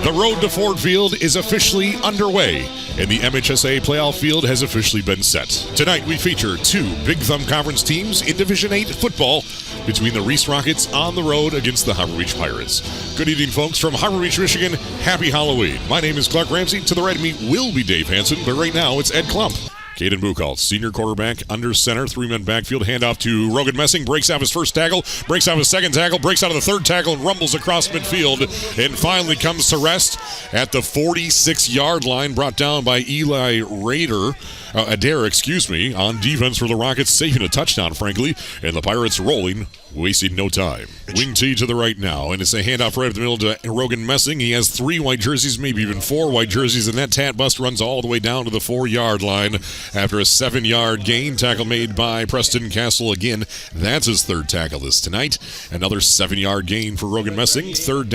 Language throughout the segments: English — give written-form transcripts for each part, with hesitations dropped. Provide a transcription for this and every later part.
The road to Ford Field is officially underway, and the MHSAA playoff field has officially been set. Tonight we feature two Big Thumb Conference teams in Division 8 football between the Reese Rockets on the road against the Harbor Beach Pirates. Good evening, folks, from Harbor Beach, Michigan. Happy Halloween. My name is Clark Ramsey. To the right of me will be Dave Hanson, but right now it's Ed Klump. Caden Buchholz, senior quarterback, under center, three-man backfield, handoff to Rogan Messing, breaks out his first tackle, breaks out his second tackle, breaks out of the third tackle, and rumbles across midfield, and finally comes to rest at the 46-yard line, brought down by Eli Adair, on defense for the Rockets, saving a touchdown, frankly, and the Pirates rolling, wasting no time. Wing T to the right now, and it's a handoff right up the middle to Rogan Messing. He has 3 white jerseys, maybe even 4 white jerseys, and that tat bust runs all the way down to the 4-yard line after a 7-yard gain. Tackle made by Preston Castle again. That's his third tackle this tonight. Another 7-yard gain for Rogan Messing. Second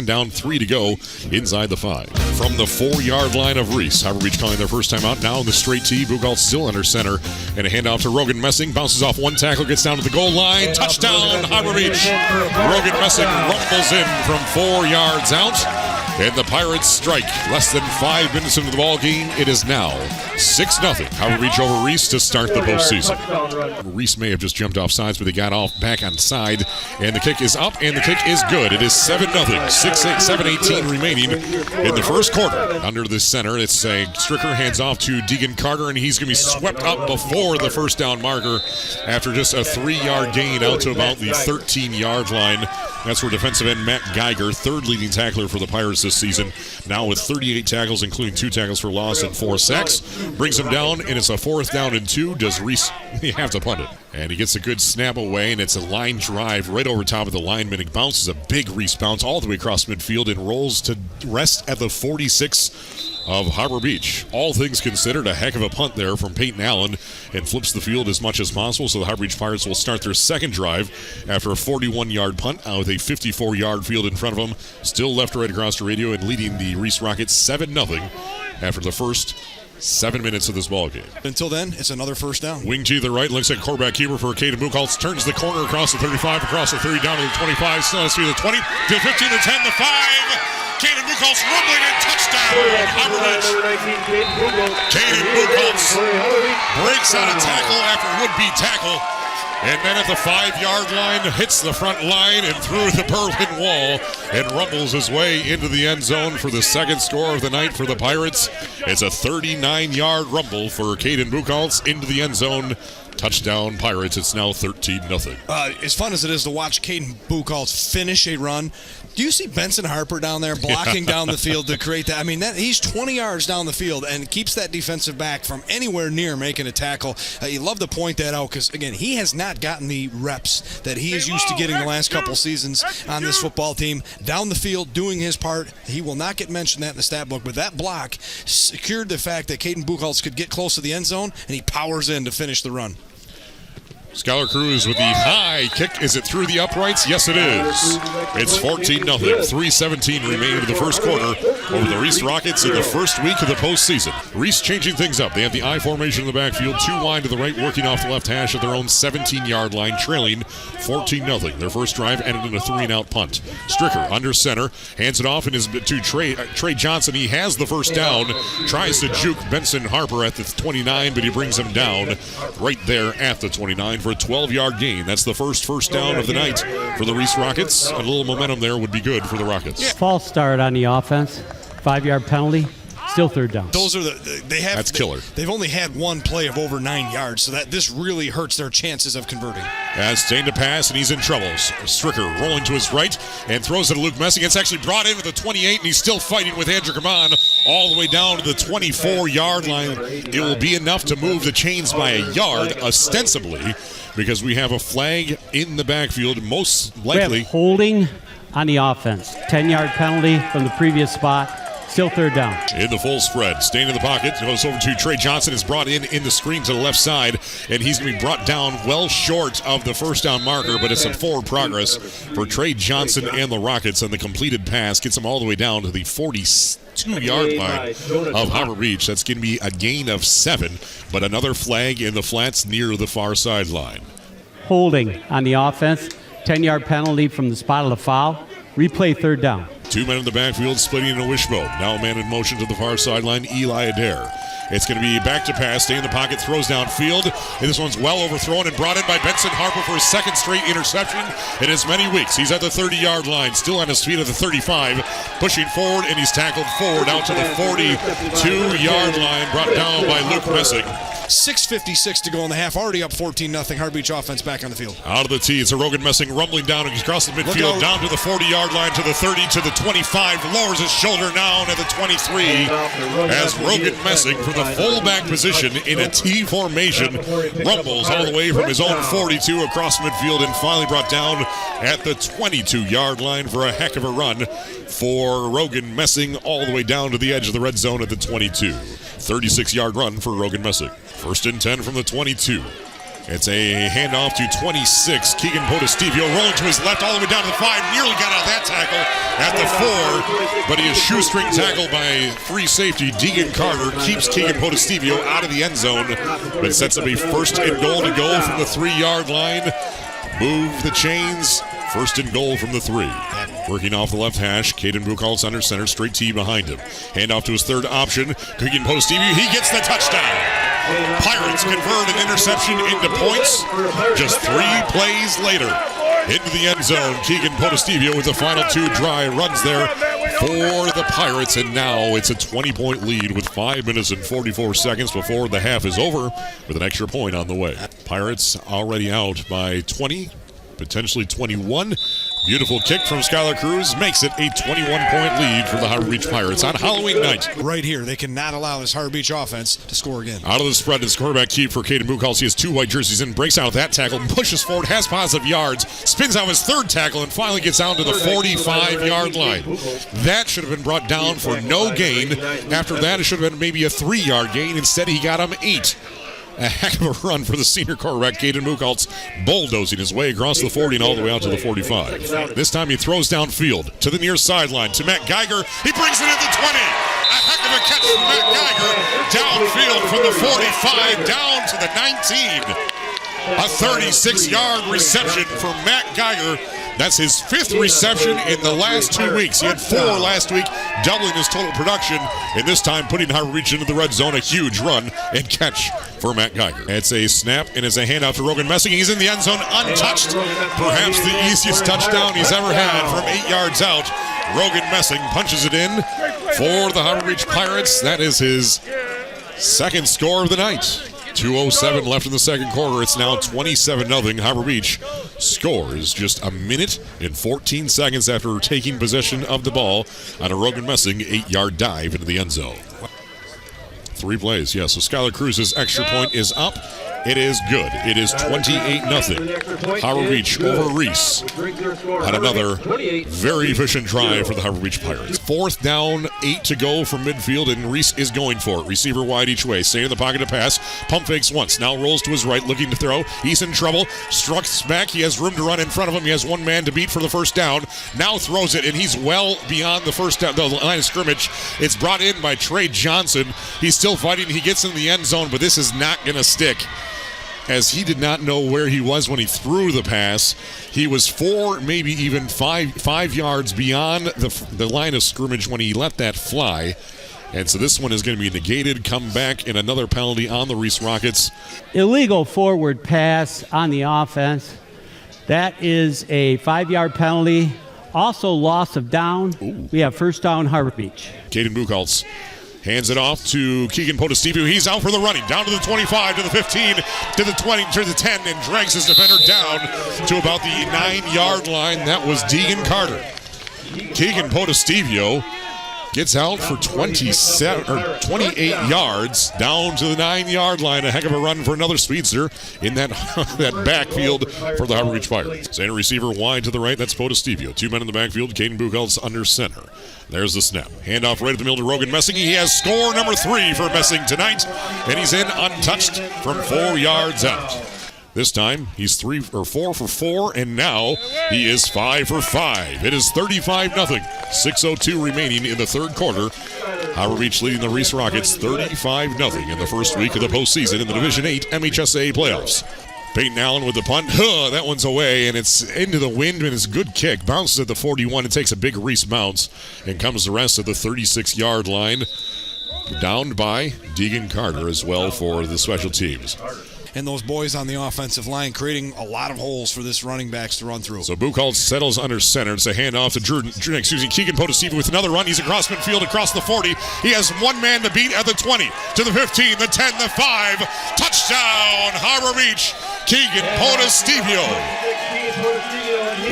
down, 3 to go inside the 5. From the 4-yard line of Reese, Harbor Beach calling their first time out. Now in the straight T, Buchholz still under center, and a handoff to Rogan Messing. Bounces off one tackle, gets down to the goal line. Touchdown, Harbor Beach. Rogan Messing rumbles in from 4 yards out, and the Pirates strike. Less than 5 minutes into the ball game, it is now 6-0. Harbor Beach over Reese to start the postseason. Reese may have just jumped off sides, but they got off back on side, and the kick is up, and the kick is good. It is 7-0. 7:18 remaining in the first quarter. Under the center, it's a Stricker hands off to Deegan Carter, and he's going to be swept up before the first down marker after just a 3-yard gain out to about the 13-yard line. That's where defensive end Matt Geiger, third leading tackler for the Pirates this season, now with 38 tackles, including 2 tackles for loss and 4 sacks, brings him down, and it's a 4th down and 2. Does Reese have to punt it? And he gets a good snap away, and it's a line drive right over top of the lineman. It bounces a big Reese bounce all the way across midfield and rolls to rest at the 46 of Harbor Beach. All things considered, a heck of a punt there from Peyton Allen, and flips the field as much as possible, so the Harbor Beach Pirates will start their second drive after a 41-yard punt with a 54-yard field in front of them. Still left right across the radio and leading the Reese Rockets 7-0 after the first 7 minutes of this ball game. Until then, it's another first down. Wing to the right, looks at quarterback keeper for Caden Buchholz, turns the corner across the 35, across the 30, down to the 25, still has to the 20, to the 15, the 10, the 5. Caden Buchholz rumbling and touchdown. Harbor Beach. Caden Buchholz breaks out a tackle after would-be tackle, and then at the 5-yard line hits the front line and through the Berlin wall and rumbles his way into the end zone for the second score of the night for the Pirates. It's a 39-yard rumble for Caden Buchholz into the end zone. Touchdown Pirates. It's now 13-0. As fun as it is to watch Caden Buchholz finish a run, do you see Benson Harper down there blocking down the field to create that? I mean, he's 20 yards down the field and keeps that defensive back from anywhere near making a tackle. You love to point that out because, again, he has not gotten the reps that he is used to getting the last couple seasons on this football team. Down the field, doing his part. He will not get mentioned that in the stat book, but that block secured the fact that Caden Buchholz could get close to the end zone, and he powers in to finish the run. Skylar Cruz with the high kick. Is it through the uprights? Yes, it is. It's 14-0. 3:17 remaining in the first quarter over the Reese Rockets in the first week of the postseason. Reese changing things up. They have the I formation in the backfield, 2 wide to the right, working off the left hash at their own 17-yard line, trailing 14-0. Their first drive ended in a 3-and-out punt. Stricker under center, hands it off to Trey Johnson. He has the first down, tries to juke Benson Harper at the 29, but he brings him down right there at the 29. For a 12-yard gain. That's the first down of the night for the Reese Rockets. A little momentum there would be good for the Rockets. Yeah. False start on the offense. 5-yard penalty. Still third down. Those are that's killer. They've only had one play of over 9 yards, so that this really hurts their chances of converting. As Stain to pass, and he's in trouble. Stricker rolling to his right and throws it to Luke Messing. It's actually brought in at the 28, and he's still fighting with Andrew Kaman all the way down to the 24-yard line. It will be enough to move the chains by a yard, ostensibly, because we have a flag in the backfield, most likely. We have holding on the offense. 10-yard penalty from the previous spot. Still third down. In the full spread. Staying in the pocket. Goes over to Trey Johnson. Is brought in the screen to the left side. And he's going to be brought down well short of the first down marker. But it's a forward progress for Trey Johnson and the Rockets. And the completed pass gets him all the way down to the 42-yard line of Harbor Beach. That's going to be a gain of 7. But another flag in the flats near the far sideline. Holding on the offense. 10-yard penalty from the spot of the foul. Replay third down. Two men in the backfield splitting in a wishbone. Now a man in motion to the far sideline, Eli Adair. It's going to be back to pass, stay in the pocket, throws downfield. And this one's well overthrown and brought in by Benson Harper for his second straight interception in as many weeks. He's at the 30-yard line, still on his feet at the 35, pushing forward, and he's tackled forward out to the 42-yard line, brought down by Luke Messick. 6:56 to go in the half, already up 14-0. Harbor Beach offense back on the field. Out of the tee, it's a Rogan Messing rumbling down across the midfield, down to the 40-yard line, to the 30, to the 25, lowers his shoulder down at the 23 as Rogan Messing from the fullback position in a T formation rumbles all the way from his own 42 across midfield and finally brought down at the 22-yard line for a heck of a run for Rogan Messing all the way down to the edge of the red zone at the 22. 36-yard run for Rogan Messing. First and 10 from the 22. It's a handoff to 26. Keegan Podestevio rolling to his left all the way down to the 5. Nearly got out of that tackle at the 4. But he is shoestring tackled by free safety Deegan Carter. Keeps Keegan Podestevio out of the end zone. But sets up a first and goal to go from the 3-yard line. Move the chains. First and goal from the 3. Working off the left hash, Caden Buchholz under center, straight T behind him. Hand off to his third option, Keegan Podestevio. He gets the touchdown. Pirates convert an interception into points just 3 plays later. Into the end zone, Keegan Podestevio with the final 2 dry runs there for the Pirates, and now it's a 20-point lead with 5 minutes and 44 seconds before the half is over with an extra point on the way. Pirates already out by 20, potentially 21. Beautiful kick from Skylar Cruz makes it a 21-point lead for the Harbor Beach Pirates on Halloween night. Right here, they cannot allow this Harbor Beach offense to score again. Out of the spread is quarterback keep for Caden Buchholz. He has 2 white jerseys in, breaks out of that tackle, pushes forward, has positive yards, spins out his third tackle, and finally gets down to the 45-yard line. That should have been brought down for no gain. After that, it should have been maybe a 3-yard gain. Instead, he got him 8. A heck of a run for the senior quarterback, Caden Buchholz, bulldozing his way across the 40 and all the way out to the 45. This time he throws downfield to the near sideline to Matt Geiger. He brings it at the 20. A heck of a catch from Matt Geiger. Downfield from the 45 down to the 19. A 36-yard reception from Matt Geiger. That's his 5th reception in the last 2 weeks. He had 4 last week, doubling his total production, and this time putting Harbor Beach into the red zone. A huge run and catch for Matt Geiger. It's a snap, and it's a handoff to Rogan Messing. He's in the end zone untouched. Perhaps the easiest touchdown he's ever had from 8 yards out. Rogan Messing punches it in for the Harbor Beach Pirates. That is his 2nd score of the night. 2:07 left in the second quarter. It's now 27-0. Harbor Beach scores just a minute and 14 seconds after taking possession of the ball on a Rogan Messing 8-yard dive into the end zone. 3 plays, yes. So Skylar Cruz's extra point is up. It is good. It is 28-0. Harbor Beach over Reese on another very efficient drive for the Harbor Beach Pirates. 4th down, 8 to go from midfield, and Reese is going for it. Receiver wide each way. Stay in the pocket to pass. Pump fakes once. Now rolls to his right, looking to throw. He's in trouble. Strucks back. He has room to run in front of him. He has 1 man to beat for the first down. Now throws it, and he's well beyond the first down, the line of scrimmage. It's brought in by Trey Johnson. He's still fighting. He gets in the end zone, but this is not going to stick, as he did not know where he was when he threw the pass. He was 4, maybe even 5 yards beyond the line of scrimmage when he let that fly. And so this one is going to be negated. Come back in another penalty on the Reese Rockets. Illegal forward pass on the offense. That is a 5-yard penalty. Also loss of down. Ooh. We have first down, Harbor Beach. Caden Buchholz hands it off to Keegan Podestevio. He's out for the running. Down to the 25, to the 15, to the 20, to the 10, and drags his defender down to about the 9-yard line. That was Deegan Carter. Keegan Podestevio gets out for 28 yards down to the 9-yard line. A heck of a run for another speedster in that backfield for the Harbor Beach Pirates. Center receiver wide to the right. That's Podestevio. 2 men in the backfield. Caden Buchholz under center. There's the snap. Handoff right at the middle to Rogan Messing. He has score number 3 for Messing tonight, and he's in untouched from 4 yards out. This time, he's 4 for 4, and now he is 5 for 5. It is 35-0. 6:02 remaining in the third quarter. Harbor Beach leading the Reese Rockets 35-0 in the first week of the postseason in the Division 8 MHSAA playoffs. Peyton Allen with the punt. That one's away, and it's into the wind, and it's a good kick. Bounces at the 41. It takes a big Reese bounce and comes the rest at the 36-yard line. Downed by Deegan Carter as well for the special teams. And those boys on the offensive line creating a lot of holes for this running backs to run through. So Buchholz settles under center. It's a handoff to Keegan Potasiva with another run. He's across midfield, across the 40. He has one man to beat at the 20, to the 15, the 10, the 5. Touchdown, Harbor Beach. Keegan Potasiva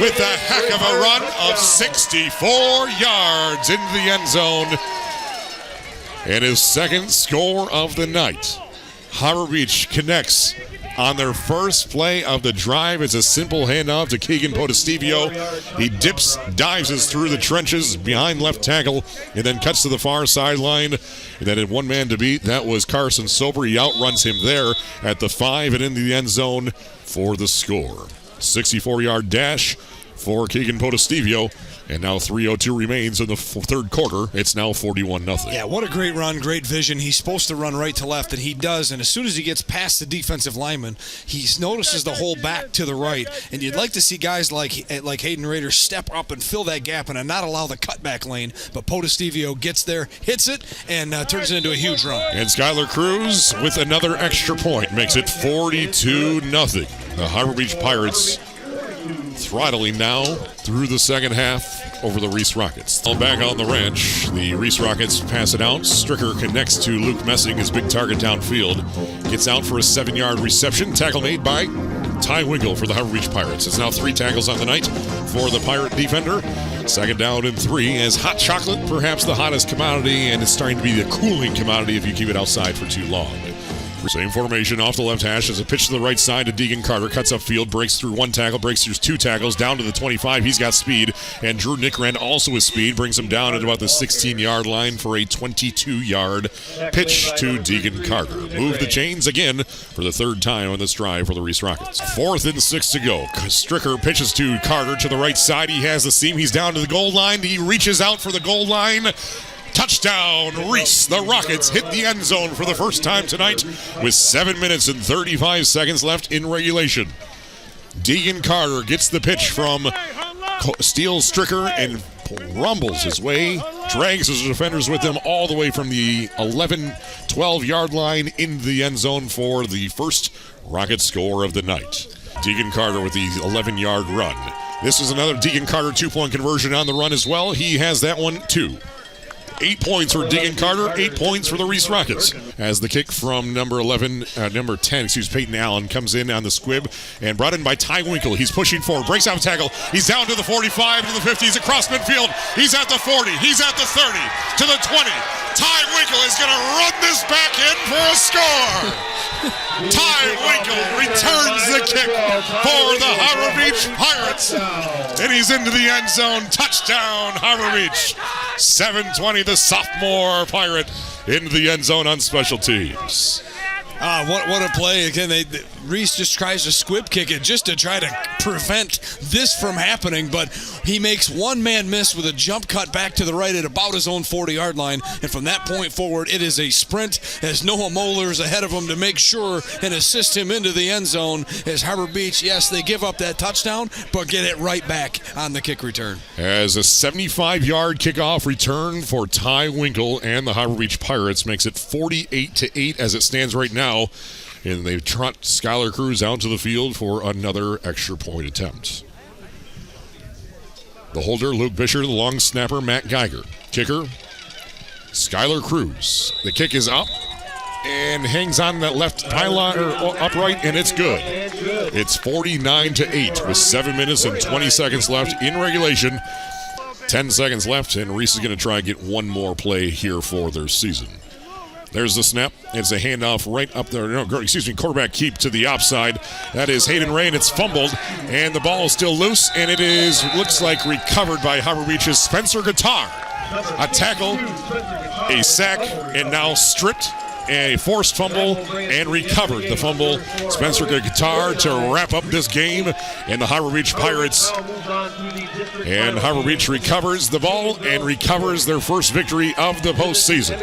with a heck of a run of 64 yards into the end zone. And his second score of the night. Harbor Beach connects on their first play of the drive. It's a simple handoff to Keegan Potasiva. He dives through the trenches behind left tackle, and then cuts to the far sideline. And then in one man to beat, that was Carson Sober. He outruns him there at the 5 and into the end zone for the score. 64-yard dash for Keegan Potasiva. And now 3:02 remains in the third quarter. It's now 41-0. Yeah, what a great run, great vision. He's supposed to run right to left, and he does. And as soon as he gets past the defensive lineman, he notices the hole back to the right. And you'd like to see guys like Hayden Rader step up and fill that gap and not allow the cutback lane. But Potasiva gets there, hits it, and turns it into a huge run. And Skylar Cruz with another extra point makes it 42-0. The Harbor Beach Pirates throttling now through the second half over the Reese Rockets. Back on the ranch, the Reese Rockets pass it out. Stricker connects to Luke Messing, his big target downfield. Gets out for a 7-yard reception. Tackle made by Ty Winkle for the Harbor Beach Pirates. It's now 3 tackles on the night for the Pirate defender. Second down and 3 as hot chocolate, perhaps the hottest commodity, and it's starting to be the cooling commodity if you keep it outside for too long. Same formation off the left hash as a pitch to the right side to Deegan Carter. Cuts upfield, breaks through 1 tackle, breaks through 2 tackles, down to the 25. He's got speed. And Drew Nickrand also with speed. Brings him down at about the 16-yard line for a 22-yard pitch to Deegan Carter. Move the chains again for the 3rd time on this drive for the Reese Rockets. 4th and 6 to go. Stricker pitches to Carter to the right side. He has the seam. He's down to the goal line. He reaches out for the goal line. Touchdown, Reese. The Rockets hit the end zone for the first time tonight with 7 minutes and 35 seconds left in regulation. Deegan Carter gets the pitch from Steele Stricker and rumbles his way, drags his defenders with him all the way from the 12-yard line into the end zone for the first Rocket score of the night. Deegan Carter with the 11-yard run. This is another Deegan Carter 2-point conversion on the run as well. He has that one too. 8 points for Deegan Carter, 8 points for the Reese Rockets. As the kick from number 10, Peyton Allen, comes in on the squib and brought in by Ty Winkle. He's pushing forward, breaks out a tackle. He's down to the 45, to the 50. He's across midfield. He's at the 40. He's at the 30, to the 20. Ty Winkle is going to run this back in for a score. Ty Winkle returns the kick for the Harbor Beach Pirates. And he's into the end zone. Touchdown, Harbor Beach. 7:20, the sophomore Pirate into the end zone on special teams. What a play. Again, Reese just tries to squib kick it just to try to prevent this from happening, but he makes one man miss with a jump cut back to the right at about his own 40-yard line, and from that point forward, it is a sprint as Noah Moeller is ahead of him to make sure and assist him into the end zone as Harbor Beach, yes, they give up that touchdown, but get it right back on the kick return. As a 75-yard kickoff return for Ty Winkle and the Harbor Beach Pirates makes it 48-8 as it stands right now. And they trot Skylar Cruz out to the field for another extra point attempt. The holder, Luke Bisher. The long snapper, Matt Geiger. Kicker, Skylar Cruz. The kick is up and hangs on that left pylon or upright, and it's good. It's 49-8 with 7 minutes and 20 seconds left in regulation. 10 seconds left, and Reese is going to try and get one more play here for their season. There's the snap. It's a handoff right up there. Quarterback keep to the offside. That is Hayden Ray, and it's fumbled. And the ball is still loose, and it looks like recovered by Harbor Beach's Spencer Guitar. A tackle, a sack, and now stripped a forced fumble and recovered the fumble. Spencer Guitar to wrap up this game, and the Harbor Beach Pirates. And Harbor Beach recovers the ball and recovers their first victory of the postseason,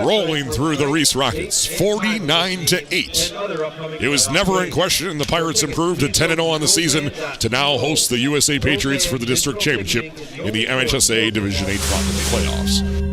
rolling through the Reese Rockets, 49-8. It was never in question, and the Pirates improved to 10-0 on the season to now host the USA Patriots for the district championship in the MHSAA Division VIII playoffs.